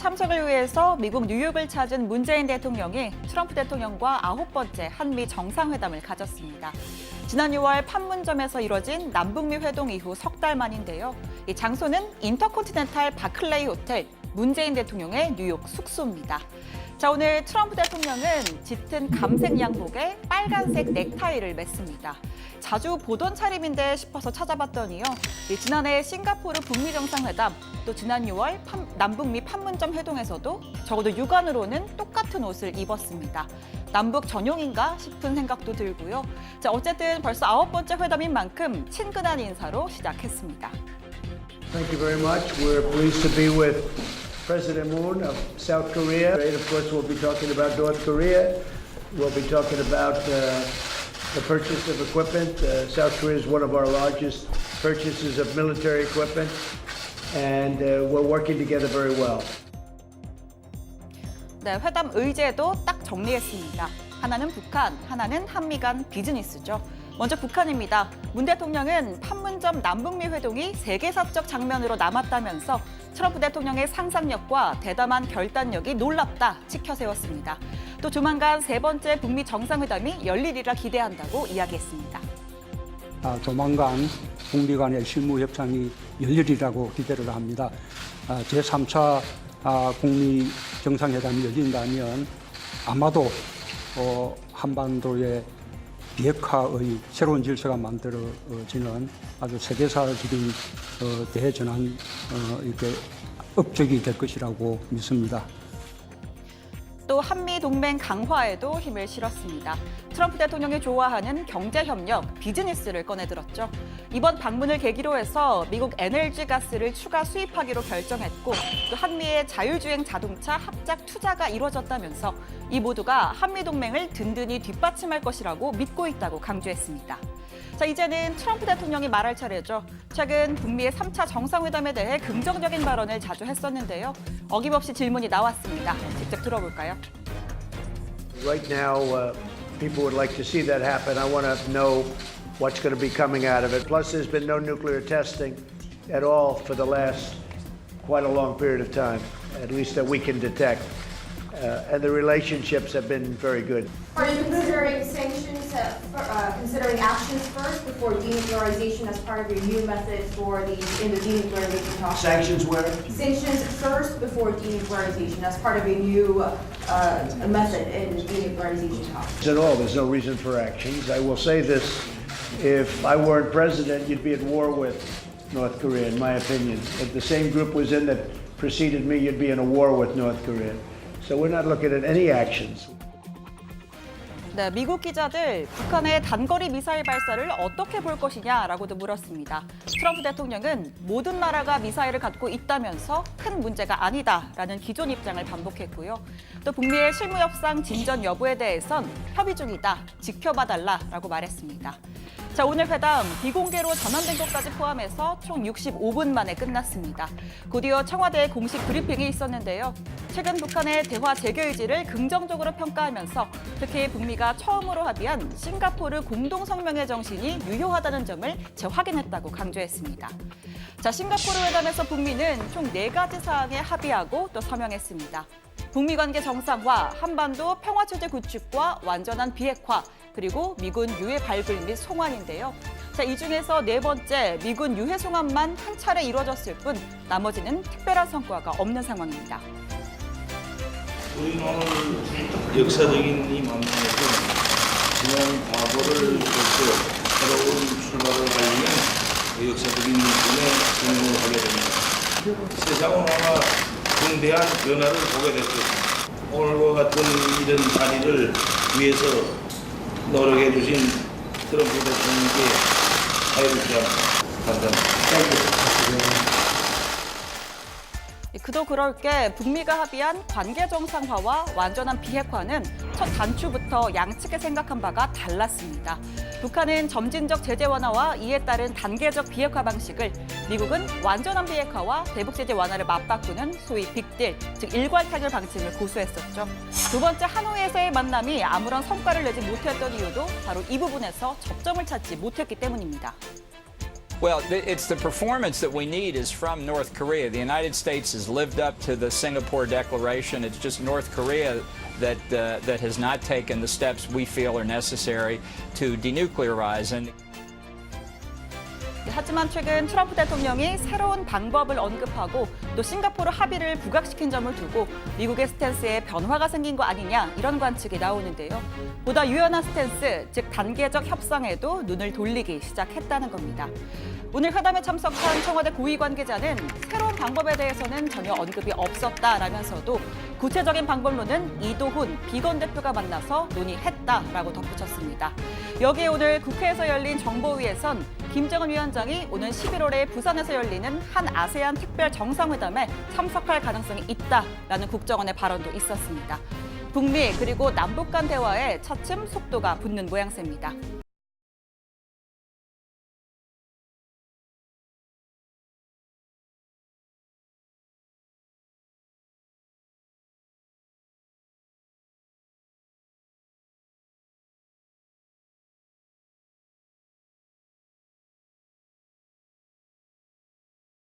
참석을 위해서 미국 뉴욕을 찾은 문재인 대통령이 트럼프 대통령과 9번째 한미 정상회담을 가졌습니다. 지난 6월 판문점에서 이뤄진 남북미 회동 이후 석 달 만인데요. 이 장소는 인터컨티넨탈 바클레이 호텔, 문재인 대통령의 뉴욕 숙소입니다. 자, 오늘 트럼프 대통령은 짙은 감색 양복에 빨간색 넥타이를 맸습니다. 자주 보던 차림인데 싶어서 찾아봤더니요. 지난해 싱가포르 북미 정상회담, 또 지난 6월 남북미 판문점 회동에서도 적어도 육안으로는 똑같은 옷을 입었습니다. 남북 전용인가 싶은 생각도 들고요. 자, 어쨌든 벌써 9번째 회담인 만큼 친근한 인사로 시작했습니다. Thank you very much. We're pleased to be with President Moon of South Korea. And of course, we'll be talking about North Korea. We'll be talking about the purchase of equipment. South Korea is one of our largest purchases of military equipment, and we're working together very well. 네, 회담 의제도 딱 정리했습니다. 하나는 북한, 하나는 한미 간 비즈니스죠. 먼저 북한입니다. 문 대통령은 판문점 남북미 회동이 세계사적 장면으로 남았다면서 트럼프 대통령의 상상력과 대담한 결단력이 놀랍다 치켜 세웠습니다. 또 조만간 세 번째 북미 정상회담이 열리리라 기대한다고 이야기했습니다. 조만간 북미 간의 실무 협상이 열리리라고 기대를 합니다. 제3차 북미 정상회담이 열린다면 아마도 한반도의 비핵화의 새로운 질서가 만들어지는 아주 세계사적인 대전환 이렇게 업적이 될 것이라고 믿습니다. 또 한미 동맹 강화에도 힘을 실었습니다. 트럼프 대통령이 좋아하는 경제협력, 비즈니스를 꺼내들었죠. 이번 방문을 계기로 해서 미국 NLG 가스를 추가 수입하기로 결정했고, 또 한미의 자율주행 자동차 합작 투자가 이루어졌다면서 이 모두가 한미 동맹을 든든히 뒷받침할 것이라고 믿고 있다고 강조했습니다. 자, 이제는 트럼프 대통령이 말할 차례죠. 최근 북미의 3차 정상회담에 대해 긍정적인 발언을 자주 했었는데요. 어김없이 질문이 나왔습니다. 직접 들어볼까요? Right now, people would like to see that happen. I want to know what's going to be coming out of it. Plus, there's been no nuclear testing at all for the last quite a long period of time, at least that we can detect. And the relationships have been very good. Are you considering sanctions, considering actions first before denuclearization as part of your new method in the denuclearization talks? Sanctions where? Sanctions first before denuclearization as part of your new method in the denuclearization talks? At all, there's no reason for actions. I will say this, if I weren't president, you'd be at war with North Korea, in my opinion. If the same group was in that preceded me, you'd be in a war with North Korea. So we're not looking at any actions. 네, 미국 기자들 북한의 단거리 미사일 발사를 어떻게 볼 것이냐라고도 물었습니다. 트럼프 대통령은 모든 나라가 미사일을 갖고 있다면서 큰 문제가 아니다라는 기존 입장을 반복했고요. 또 북미의 실무 협상 진전 여부에 대해선 협의 중이다, 지켜봐달라라고 말했습니다. 자, 오늘 회담 비공개로 전환된 것까지 포함해서 총 65분 만에 끝났습니다. 곧이어 청와대 공식 브리핑이 있었는데요. 최근 북한의 대화 재개 의지를 긍정적으로 평가하면서 특히 북미가 처음으로 합의한 싱가포르 공동성명의 정신이 유효하다는 점을 재확인했다고 강조했습니다. 자, 싱가포르 회담에서 북미는 총 4가지 사항에 합의하고 또 서명했습니다. 북미 관계 정상화, 한반도 평화체제 구축과 완전한 비핵화, 그리고 미군 유해 발굴 및 송환인데요. 자, 이 중에서 4번째 미군 유해 송환만 한 차례 이루어졌을 뿐 나머지는 특별한 성과가 없는 상황입니다. 우리는 오늘 역사적인 이 만남에서 지난 과거를 볼 새로운 출발을 알리는 역사적인 일에 진행을 하게 됩니다. 세상은 아마 중대한 변화를 보게 될 것입니다. 오늘과 같은 이런 자리를 위해서 노력해 주신 트럼프 대통령께 사회를 감사합니다. 그도 그럴 게 북미가 합의한 관계 정상화와 완전한 비핵화는 첫 단추부터 양측의 생각한 바가 달랐습니다. 북한은 점진적 제재 완화와 이에 따른 단계적 비핵화 방식을, 미국은 완전한 비핵화와 대북 제재 완화를 맞바꾸는 소위 빅딜, 즉 일괄타결 방침을 고수했었죠. 두 번째 하노이에서의 만남이 아무런 성과를 내지 못했던 이유도 바로 이 부분에서 접점을 찾지 못했기 때문입니다. Well, it's the performance that we need is from North Korea. The United States has lived up to the Singapore Declaration. It's just North Korea that has not taken the steps we feel are necessary to denuclearize. And 하지만 최근 트럼프 대통령이 새로운 방법을 언급하고 또 싱가포르 합의를 부각시킨 점을 두고 미국의 스탠스에 변화가 생긴 거 아니냐 이런 관측이 나오는데요. 보다 유연한 스탠스, 즉 단계적 협상에도 눈을 돌리기 시작했다는 겁니다. 오늘 회담에 참석한 청와대 고위 관계자는 새로운 방법에 대해서는 전혀 언급이 없었다라면서도 구체적인 방법론은 이도훈 비건 대표가 만나서 논의했다라고 덧붙였습니다. 여기에 오늘 국회에서 열린 정보위에선 김정은 위원장이 오는 11월에 부산에서 열리는 한 아세안 특별 정상회담에 참석할 가능성이 있다라는 국정원의 발언도 있었습니다. 북미 그리고 남북 간 대화에 차츰 속도가 붙는 모양새입니다.